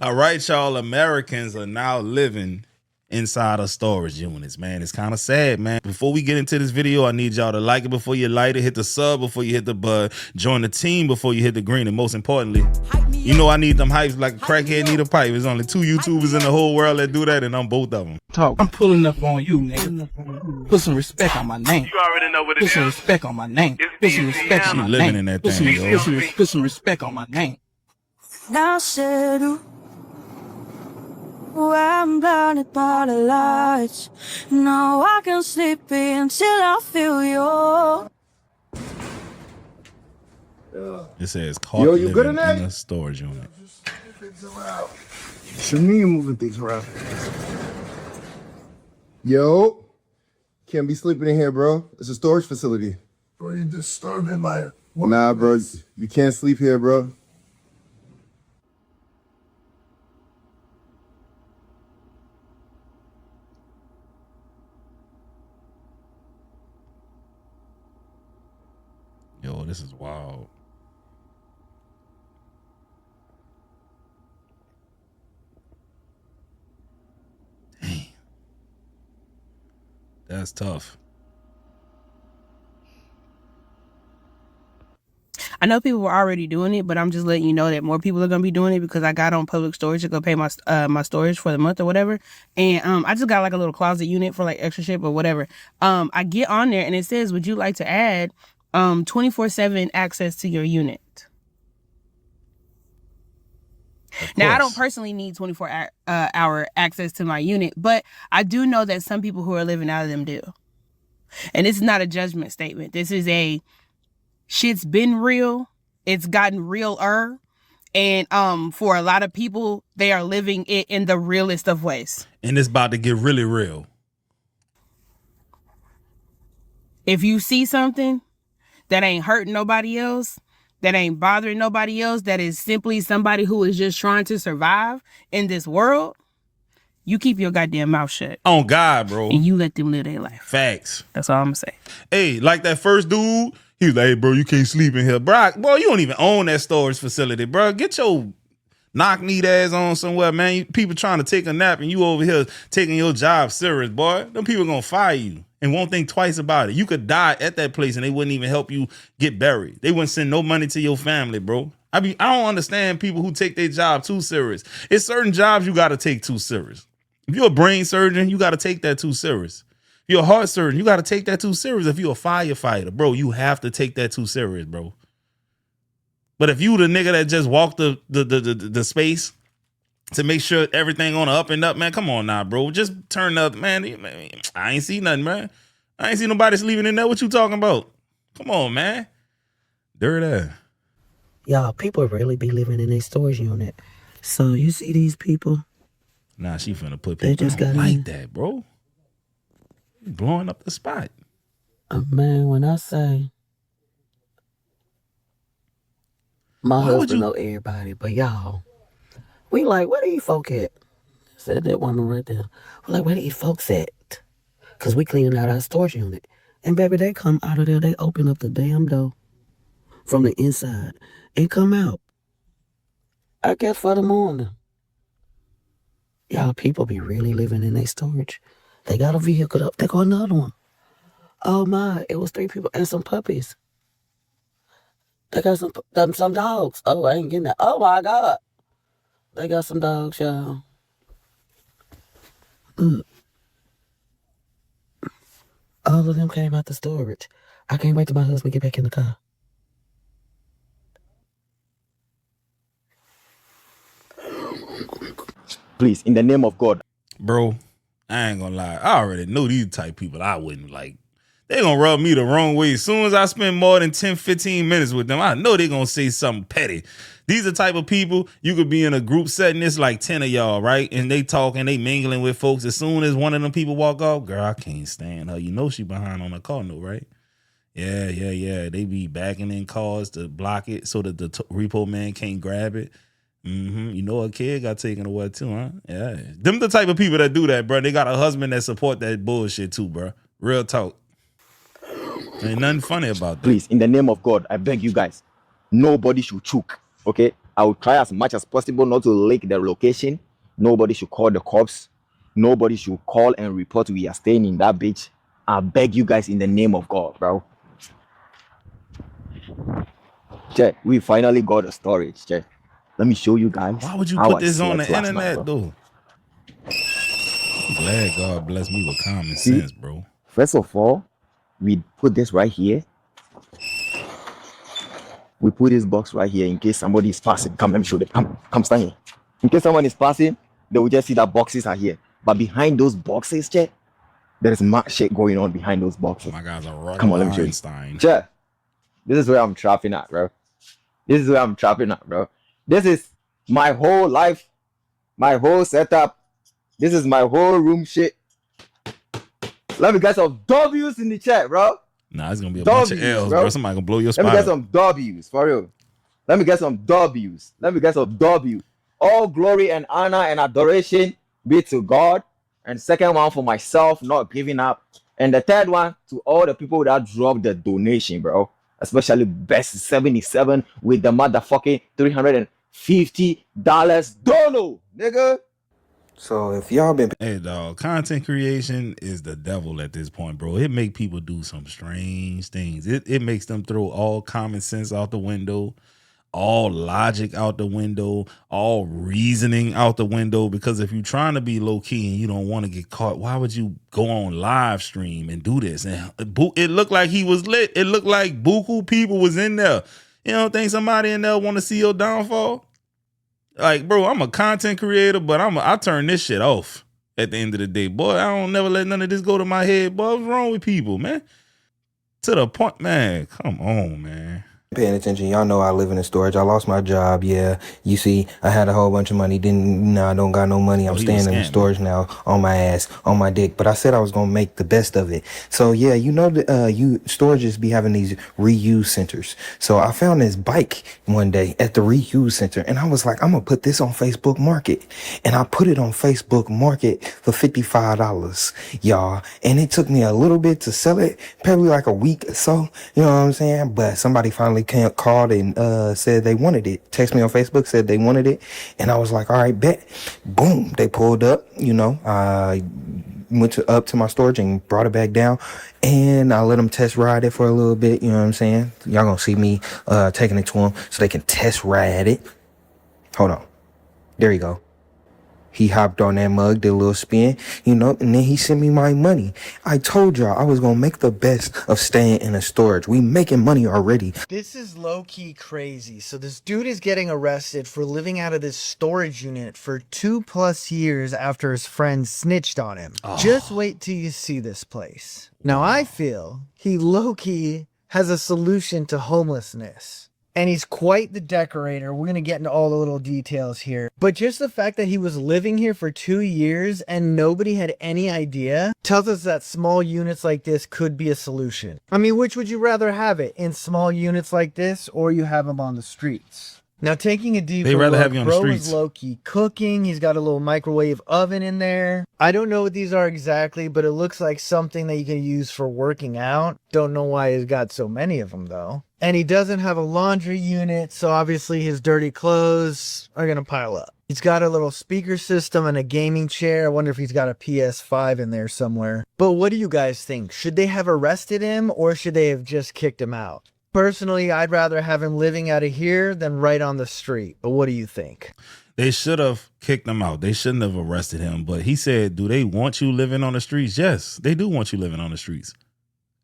All right, y'all. Americans are now living inside of storage units, man. It's kind of sad, man. Before we get into this video, I need y'all to like it before you light it, hit the sub before you hit the bud, join the team before you hit the green, and most importantly, you know I need them hypes like a crackhead need a pipe. There's only 2 YouTubers in the whole world that do that, and I'm both of them. Talk. I'm pulling up on you, nigga. Put some respect on my name. You already know what it Put is. some respect on my name. Put some respect on my name. Living in that thing, yo. Put some respect on my name. Now said I'm blinded by the lights. No, I can sleep until I feel you. It says caught Yo, you living good in that? in a storage unit. What you mean moving things around? Yo, can't be sleeping in here, bro. It's a storage facility. Bro, you disturbing my... Nah, bro, you can't sleep here, bro. Yo, this is wild. Damn. That's tough. I know people were already doing it, but I'm just letting you know that more people are gonna be doing it because I got on public storage to go pay my my storage for the month or whatever, and I just got like a little closet unit for like extra shit or whatever. I get on there and it says, "Would you like to add 24/7 access to your unit?" Now, I don't personally need 24-hour access to my unit, but I do know that some people who are living out of them do. And this is not a judgment statement. This is a shit's been real. It's gotten realer. And for a lot of people, they are living it in the realest of ways. And it's about to get really real. If you see something that ain't hurting nobody else, that ain't bothering nobody else, that is simply somebody who is just trying to survive in this world, you keep your goddamn mouth shut. On God, bro. And you let them live their life. Facts. That's all I'm gonna say. Hey, like that first dude, he was like, "Hey, bro, you can't sleep in here." Bro, boy, you don't even own that storage facility, bro. Get your knock-kneed ass on somewhere, man. People trying to take a nap and you over here taking your job serious, boy. Them people gonna fire you and won't think twice about it. You could die at that place and they wouldn't even help you get buried. They wouldn't send no money to your family, bro. I don't understand people who take their job too serious. It's certain jobs you got to take too serious. If you're a brain surgeon, you got to take that too serious. If you're a heart surgeon, you got to take that too serious. If you're a firefighter, bro, you have to take that too serious, bro. But if you the nigga that just walked the space to make sure everything on the up and up, man, come on now, bro. Just turn up, man. I ain't see nothing, man. I ain't see nobody sleeping in there. What you talking about? Come on, man. Dirty. Y'all, people really be living in a storage unit. So you see these people? Nah, she finna put They people just got like in. that, bro. You blowing up the spot. Man, when I say my Why would husband you- know everybody, but y'all, we like, where these folk at? Said that woman right there. We're like, where these folks at? Because we cleaning out our storage unit. And baby, they come out of there, they open up the damn door from the inside and come out. I guess for the morning. Y'all, people be really living in their storage. They got a vehicle up, they got another one. Oh my, it was 3 people and some puppies. They got some dogs. Oh, I ain't getting that. Oh my God. They got some dogs, y'all. All of them came out the storage. I can't wait till my husband get back in the car. Please, in the name of God. Bro, I ain't gonna lie. I already know these type people I wouldn't like. They gonna rub me the wrong way. As soon as I spend more than 10, 15 minutes with them, I know they gonna say something petty. These are the type of people you could be in a group setting. It's like 10 of y'all, right? And they talking, they mingling with folks. As soon as one of them people walk off, girl, I can't stand her. You know she behind on the car note, right? Yeah. They be backing in cars to block it so that the repo man can't grab it. You know, a kid got taken away too, huh? Yeah. Them the type of people that do that, bro. They got a husband that support that bullshit too, bro. Real talk. Ain't nothing funny about that. Please, in the name of God, I beg you guys, nobody should choke. Okay? I will try as much as possible not to leak the location. Nobody should call the cops. Nobody should call and report we are staying in that bitch. I beg you guys in the name of God, bro. Check, we finally got a storage. Check. Let me show you guys Why would you how put I this on slept the last night, internet, bro. though? I'm glad God blessed me with common See, sense, bro. first of all, we put this right here. We put this box right here in case somebody is passing. Come, let me show them. Come stand here. In case someone is passing, they will just see that boxes are here. But behind those boxes, check, there is mad shit going on behind those boxes. My guy's a regular Come on, let me show you. Einstein. Check. This is where I'm trapping at, bro. This is where I'm trapping at, bro. This is my whole life, my whole setup. This is my whole room shit. Let me get some W's in the chat, bro. Nah, it's gonna be a bunch of L's, bro. Somebody gonna blow your spot. Let me get up. some W's, for real. Let me get some W's. Let me get some W. All glory and honor and adoration be to God. And second one for myself, not giving up. And the third one to all the people that dropped the donation, bro. Especially Best 77 with the motherfucking $350 dono, nigga. So if y'all been Hey, dog, content creation is the devil at this point, bro. It make people do some strange things. It makes them throw all common sense out the window, all logic out the window, all reasoning out the window. Because if you're trying to be low key and you don't want to get caught, why would you go on live stream and do this? And it looked like he was lit. It looked like buku people was in there. You don't think somebody in there want to see your downfall? Like, bro, I'm a content creator, but I turn this shit off at the end of the day. Boy, I don't never let none of this go to my head. Boy, what's wrong with people, man? To the point, man. Come on, man. paying attention, y'all know I live in a storage. I lost my job. Yeah, you see, I had a whole bunch of money. I don't got no money. I'm staying in the storage now, on my ass, on my dick. But I said I was gonna make the best of it. So yeah, you know, storages be having these reuse centers. So I found this bike one day at the reuse center, and I was like, I'm gonna put this on Facebook Market, and I put it on Facebook Market for $55, y'all. And it took me a little bit to sell it, probably like a week or so. You know what I'm saying? But somebody finally called and said they wanted it. Text me on Facebook, said they wanted it, and I was like, all right, bet. Boom, they pulled up. You know, I went up to my storage and brought it back down, and I let them test ride it for a little bit. You know what I'm saying? Y'all gonna see me taking it to them so they can test ride it. Hold on, there you go. He hopped on that mug, did a little spin, you know, and then he sent me my money. I told y'all I was going to make the best of staying in a storage. We making money already. This is low-key crazy. So this dude is getting arrested for living out of this storage unit for 2+ years after his friend snitched on him. Oh. Just wait till you see this place. Now I feel he low-key has a solution to homelessness. And he's quite the decorator. We're going to get into all the little details here. But just the fact that he was living here for 2 years and nobody had any idea tells us that small units like this could be a solution. I mean, which would you rather have it? In small units like this, or you have them on the streets? Now, taking a deeper look, have you on the bro streets. is low-key cooking. He's got a little microwave oven in there. I don't know what these are exactly, but it looks like something that you can use for working out. Don't know why he's got so many of them, though. And he doesn't have a laundry unit, so obviously his dirty clothes are going to pile up. He's got a little speaker system and a gaming chair. I wonder if he's got a PS5 in there somewhere. But what do you guys think? Should they have arrested him, or should they have just kicked him out? Personally, I'd rather have him living out of here than right on the street. But what do you think? They should have kicked him out. They shouldn't have arrested him. But he said, do they want you living on the streets? Yes, they do want you living on the streets.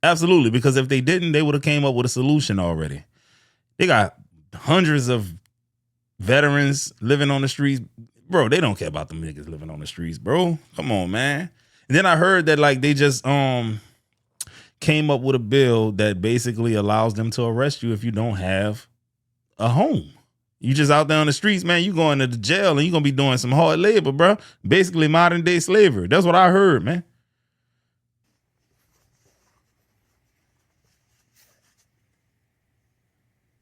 Absolutely. Because if they didn't, they would have came up with a solution already. They got hundreds of veterans living on the streets. Bro, they don't care about them niggas living on the streets, bro. Come on, man. And then I heard that like they just came up with a bill that basically allows them to arrest you if you don't have a home. You just out there on the streets, man. You going to the jail and you gonna be doing some hard labor, bro. Basically modern day slavery. That's what I heard, man.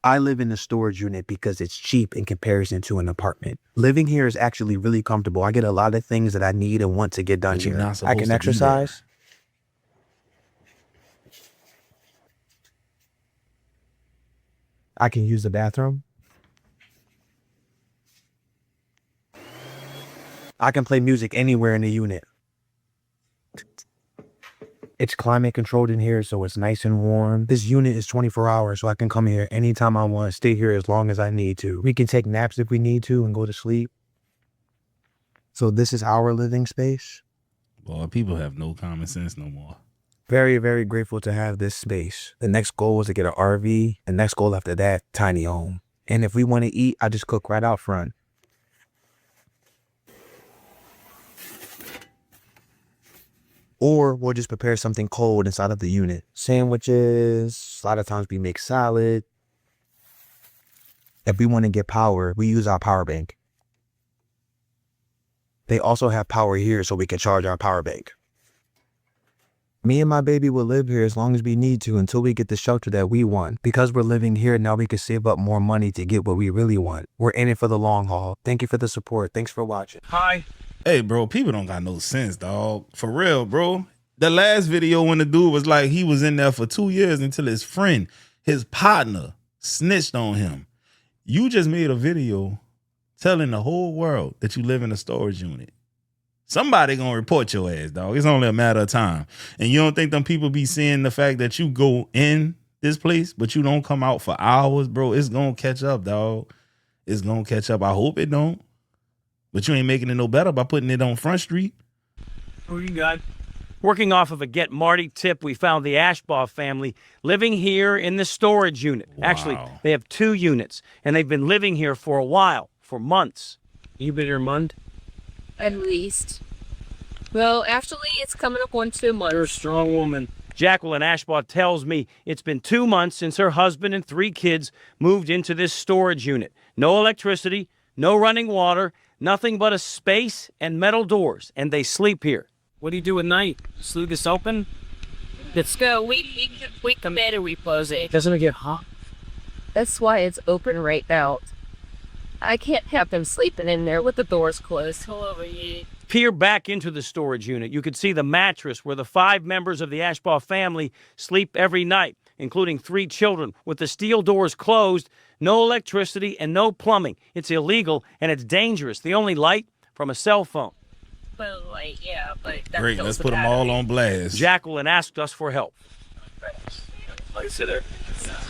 I live in a storage unit because it's cheap in comparison to an apartment. Living here is actually really comfortable. I get a lot of things that I need and want to get done here. I can exercise. I can use the bathroom. I can play music anywhere in the unit. It's climate controlled in here, so it's nice and warm. This unit is 24 hours, so I can come here anytime I want, stay here as long as I need to. We can take naps if we need to and go to sleep. So this is our living space. Boy, people have no common sense no more. Very, very grateful to have this space. The next goal was to get an RV. The next goal after that, tiny home. And if we want to eat, I just cook right out front. Or we'll just prepare something cold inside of the unit. Sandwiches, a lot of times we make salad. If we want to get power, we use our power bank. They also have power here so we can charge our power bank. Me and my baby will live here as long as we need to until we get the shelter that we want. Because we're living here, now we can save up more money to get what we really want. We're in it for the long haul. Thank you for the support. Thanks for watching. Hi. Hey, bro, people don't got no sense, dog. For real, bro. The last video when the dude was like, he was in there for 2 years until his friend, his partner, snitched on him. You just made a video telling the whole world that you live in a storage unit. Somebody gonna report your ass, dog. It's only a matter of time. And you don't think them people be seeing the fact that you go in this place, but you don't come out for hours, bro? It's gonna catch up, dog. It's gonna catch up. I hope it don't. But you ain't making it no better by putting it on Front Street. Who you got? Working off of a Get Marty tip, we found the Ashbaugh family living here in the storage unit. Wow. Actually, they have 2 units, and they've been living here for a while, for months. You been here a month? At least. Well, actually, it's coming up on 2 months. You're a strong woman. Jacqueline Ashbaugh tells me it's been 2 months since her husband and 3 kids moved into this storage unit. No electricity, no running water, nothing but a space and metal doors, and they sleep here. What do you do at night? Just leave this open? Let's go. We come in and we close it. Doesn't it get hot? That's why it's open right now. I can't have them sleeping in there with the doors closed. Peer back into the storage unit. You could see the mattress where the 5 members of the Ashbaugh family sleep every night, including 3 children, with the steel doors closed, no electricity, and no plumbing. It's illegal, and it's dangerous. The only light from a cell phone. Well, like, yeah, but that Great, let's put them all on blast. Jacqueline asked us for help.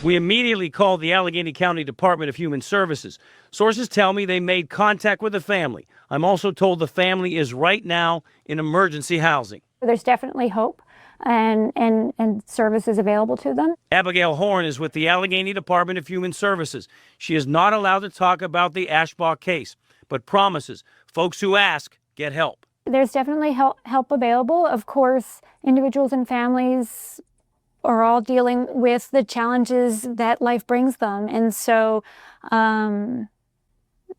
We immediately called the Allegheny County Department of Human Services. Sources tell me they made contact with the family. I'm also told the family is right now in emergency housing. There's definitely hope and services available to them. Abigail Horn is with the Allegheny Department of Human Services. She is not allowed to talk about the Ashbaugh case, but promises folks who ask get help. There's definitely help available. Of course, individuals and families are all dealing with the challenges that life brings them. And so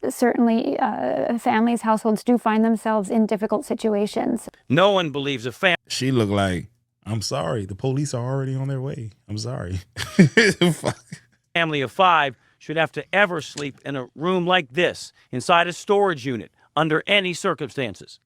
certainly families, households do find themselves in difficult situations. No one believes a family. She looked like, I'm sorry, the police are already on their way. I'm sorry. Family of 5 should have to ever sleep in a room like this, inside a storage unit, under any circumstances.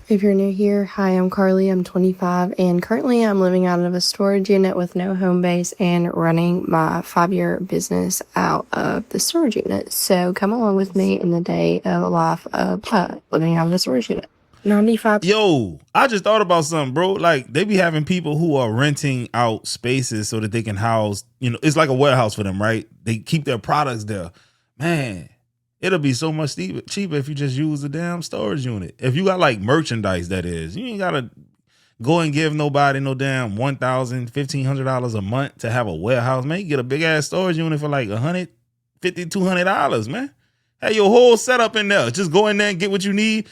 If you're new here, hi, I'm Carly, I'm 25, and currently I'm living out of a storage unit with no home base and running my 5-year business out of the storage unit. So come along with me in the day of life of living out of the storage unit. 95. Yo, I just thought about something, bro. Like, they be having people who are renting out spaces so that they can house, it's like a warehouse for them, right? They keep their products there. Man, it'll be so much cheaper if you just use the damn storage unit. If you got like merchandise, that is, you ain't gotta go and give nobody no damn $1,000, $1,500 a month to have a warehouse. Man, you get a big ass storage unit for like $150, $200, man. Have your whole setup in there. Just go in there and get what you need.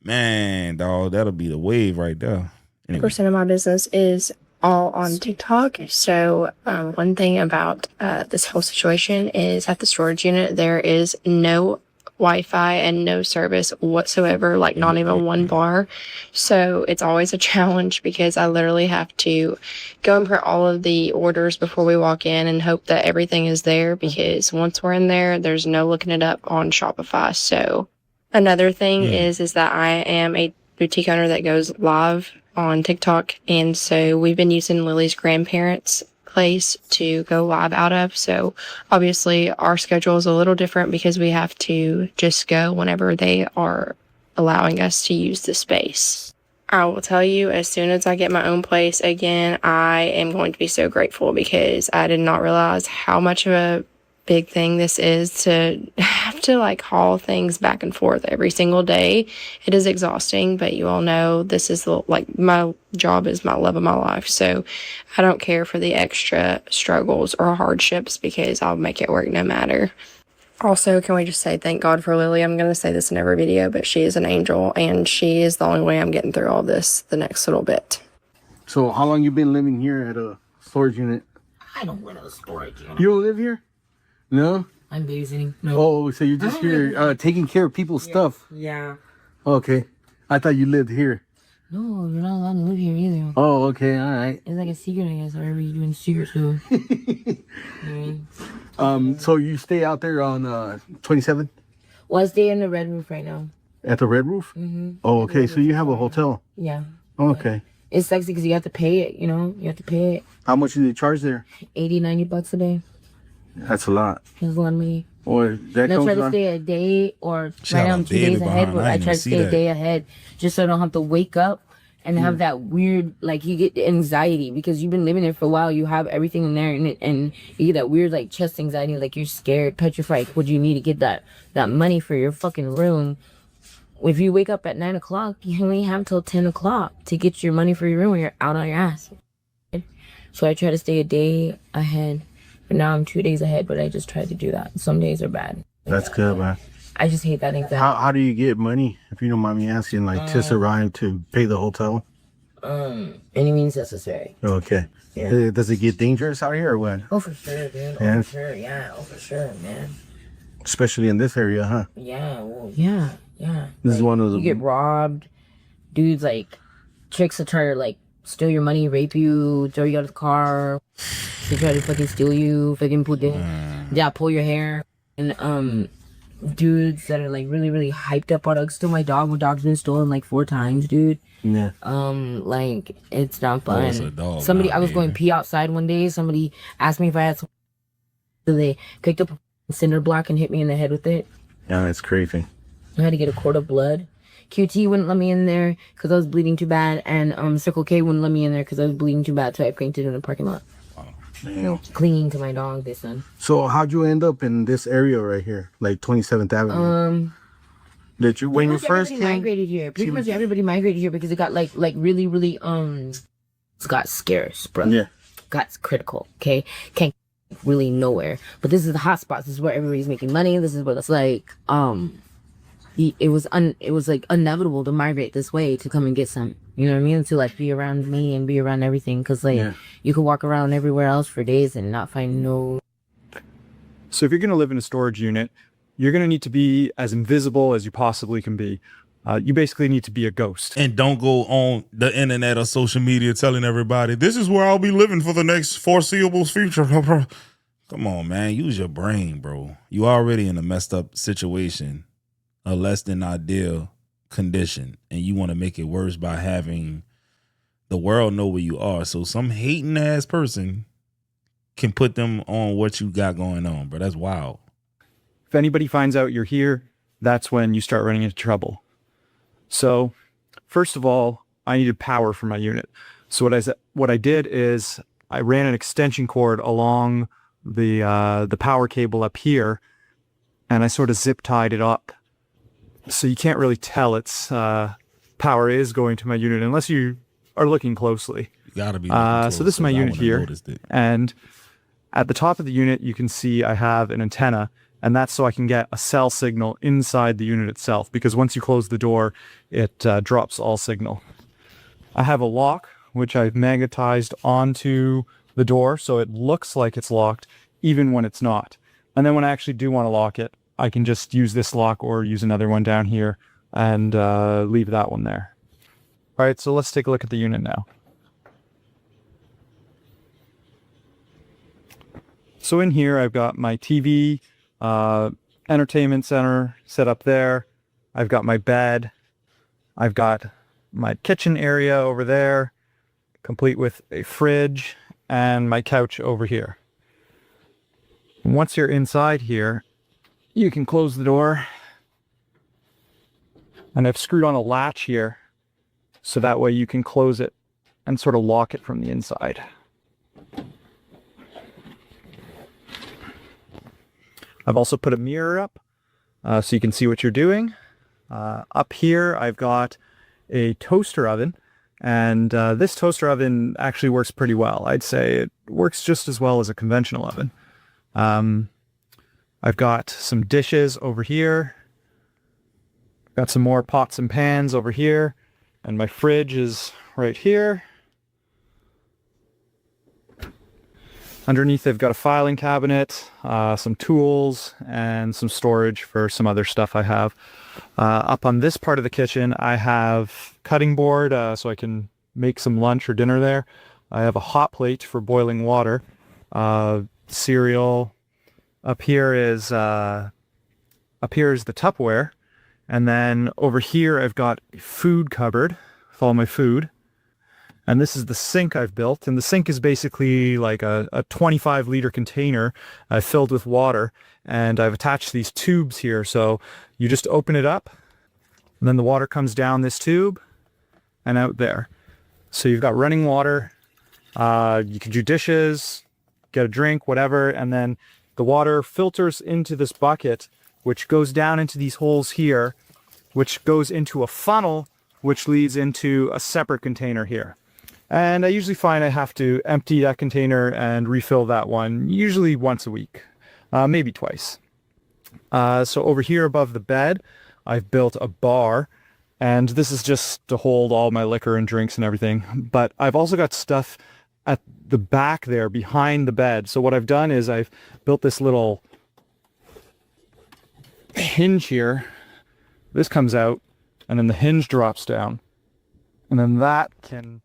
Man, dog, that'll be the wave right there. Anyway. Percent of my business is all on TikTok. So one thing about this whole situation is at the storage unit, there is no Wi-Fi and no service whatsoever, like not even one bar. So it's always a challenge because I literally have to go and print all of the orders before we walk in and hope that everything is there, because once we're in there, there's no looking it up on Shopify. So another thing is that I am a boutique owner that goes live on TikTok. And so we've been using Lily's grandparents' place to go live out of. So obviously our schedule is a little different because we have to just go whenever they are allowing us to use the space. I will tell you, as soon as I get my own place again, I am going to be so grateful, because I did not realize how much of a big thing this is to have to like haul things back and forth every single day. It is exhausting, but you all know this is my job is my love of my life. So I don't care for the extra struggles or hardships, because I'll make it work no matter. Also, can we just say thank God for Lily? I'm going to say this in every video, but she is an angel, and she is the only way I'm getting through all this the next little bit. So how long you been living here at a storage unit? I don't rent a storage unit. You don't live here? No? I'm babysitting. No. Oh, so you're just here taking care of people's stuff? Yeah. Okay. I thought you lived here. No, you're not allowed to live here either. Oh, okay, all right. It's like a secret, I guess. Whatever you do in secret, so. So you stay out there on 27th? Well, I stay in the red roof right now. At the Red Roof? Mm-hmm. Oh, okay, so you have a hotel? Yeah. Okay. It sucks because you have to pay it, you know? You have to pay it. How much do they charge there? 80, 90 bucks a day. That's a lot. That's a lot of money. Or that and I comes try to on? stay a day, or She right had now a I'm 2 baby days ahead, behind. but I I didn't try to even see stay a that. day ahead just so I don't have to wake up and have that weird, like, you get anxiety because you've been living there for a while. You have everything in there, and you get that weird, like, chest anxiety, like you're scared, petrified. What do you need to get that money for your fucking room? If you wake up at 9 o'clock, you only have till 10 o'clock to get your money for your room when you're out on your ass. So I try to stay a day ahead. But now I'm 2 days ahead, but I just try to do that. Some days are bad. That's good, man. I just hate that anxiety. How do you get money, if you don't mind me asking, like to survive, to pay the hotel? Any means necessary. Okay. Yeah. Does it get dangerous out here or what? Oh, for sure, dude. Oh, Yeah. for sure. Yeah. Oh, for sure, man. Especially in this area, huh? Yeah. Well, yeah. Yeah. This is one of the... You get robbed. Dudes, like, tricks to try to, like, steal your money, rape you, throw you out of the car. They try to fucking steal you, fucking pull your hair. And, dudes that are, like, really, really hyped up on stole my dog. My dog's been stolen, like, 4 times, dude. Yeah. Like, it's not fun. it's a dog Somebody, out I was here. going pee outside one day. Somebody asked me if I had some. So they picked up a cinder block and hit me in the head with it. Yeah, it's crazy. I had to get a quart of blood. QT wouldn't let me in there because I was bleeding too bad, and Circle K wouldn't let me in there because I was bleeding too bad, so I fainted in the parking lot. Damn. Clinging to my dog, this son. So how'd you end up in this area right here, like 27th Avenue? Did you, when you first Everybody came? migrated here. Pretty much everybody migrated here because it got like really, really it got scarce, bro. Yeah. Got critical. Okay, can't really nowhere. But this is the hot spots. This is where everybody's making money. This is what it's like. It was like inevitable to migrate this way to come and get some. You know what I mean? To like be around me and be around everything, because like you could walk around everywhere else for days and not find no. So if you're going to live in a storage unit, you're going to need to be as invisible as you possibly can be. You basically need to be a ghost. And don't go on the internet or social media telling everybody, this is where I'll be living for the next foreseeable future. Come on, man. Use your brain, bro. You already in a messed up situation, a less than ideal condition, and you want to make it worse by having the world know where you are. So some hating ass person can put them on what you got going on, bro. That's wild. If anybody finds out you're here, that's when you start running into trouble. So first of all, I needed power for my unit. So what I did is I ran an extension cord along the power cable up here, and I sort of zip tied it up. So you can't really tell its power is going to my unit unless you are looking closely. You gotta be. So this is my unit here, and at the top of the unit, you can see I have an antenna, and that's so I can get a cell signal inside the unit itself, because once you close the door, it drops all signal. I have a lock, which I've magnetized onto the door, so it looks like it's locked, even when it's not. And then when I actually do want to lock it, I can just use this lock or use another one down here and leave that one there. All right, so let's take a look at the unit now. So in here, I've got my TV, entertainment center set up there. I've got my bed. I've got my kitchen area over there, complete with a fridge, and my couch over here. Once you're inside here, you can close the door, And I've screwed on a latch here, so that way you can close it and sort of lock it from the inside. I've also put a mirror up so you can see what you're doing. Up here, I've got a toaster oven, and this toaster oven actually works pretty well. I'd say it works just as well as a conventional oven. I've got some dishes over here. Got some more pots and pans over here, and my fridge is right here. Underneath, I've got a filing cabinet, some tools, and some storage for some other stuff I have. Up on this part of the kitchen, I have cutting board so I can make some lunch or dinner there. I have a hot plate for boiling water, cereal. Up here is the Tupperware. And then over here, I've got a food cupboard with all my food. And this is the sink I've built. And the sink is basically like a 25-liter container filled with water. And I've attached these tubes here. So you just open it up, and then the water comes down this tube and out there. So you've got running water. You can do dishes, get a drink, whatever. And then the water filters into this bucket, which goes down into these holes here, which goes into a funnel, which leads into a separate container here. And I usually find I have to empty that container and refill that one, usually once a week, maybe twice. So over here above the bed, I've built a bar, and this is just to hold all my liquor and drinks and everything. But I've also got stuff at the back there behind the bed. So what I've done is I've built this little hinge here. This comes out, and then the hinge drops down, and then that can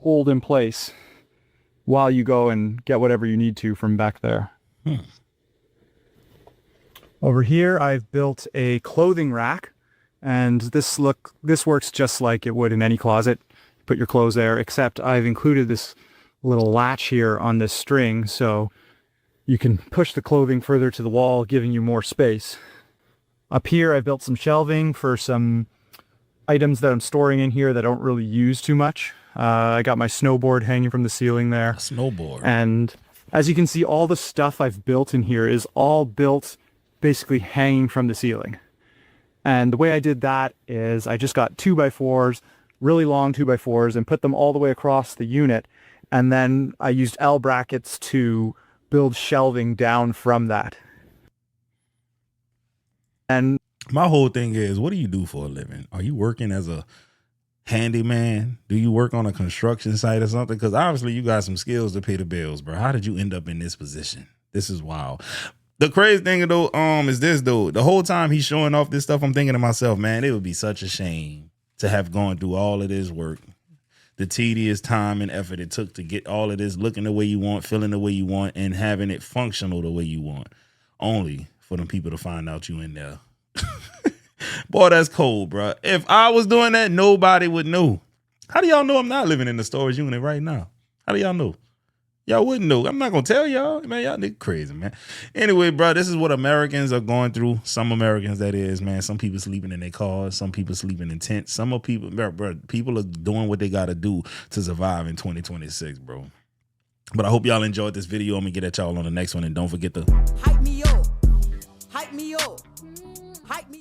hold in place while you go and get whatever you need to from back there. Over here, I've built a clothing rack, and this works just like it would in any closet. Put your clothes there, except I've included this little latch here on this string, so you can push the clothing further to the wall, giving you more space. Up here, I built some shelving for some items that I'm storing in here that I don't really use too much. I got my snowboard hanging from the ceiling there. A snowboard. And as you can see, all the stuff I've built in here is all built basically hanging from the ceiling. And the way I did that is I just got 2x4s, really long 2x4s, and put them all the way across the unit. And then I used L brackets to build shelving down from that. And my whole thing is, what do you do for a living? Are you working as a handyman? Do you work on a construction site or something? Because obviously you got some skills to pay the bills, bro. How did you end up in this position? This is wild. The crazy thing though, is this though. The whole time he's showing off this stuff, I'm thinking to myself, man, it would be such a shame to have gone through all of this work, the tedious time and effort it took to get all of this looking the way you want, feeling the way you want, and having it functional the way you want, only for them people to find out you in there. Boy, that's cold, bro. If I was doing that, nobody would know. How do y'all know I'm not living in the storage unit right now? How do y'all know? Y'all wouldn't know. I'm not gonna tell y'all. Man, y'all niggas crazy, man. Anyway, bro, this is what Americans are going through. Some Americans, that is, man. Some people sleeping in their cars. Some people sleeping in tents. Some of people, bro, people are doing what they gotta do to survive in 2026, bro. But I hope y'all enjoyed this video. I'm gonna get at y'all on the next one, and don't forget to hype me up, hype me up, hype me.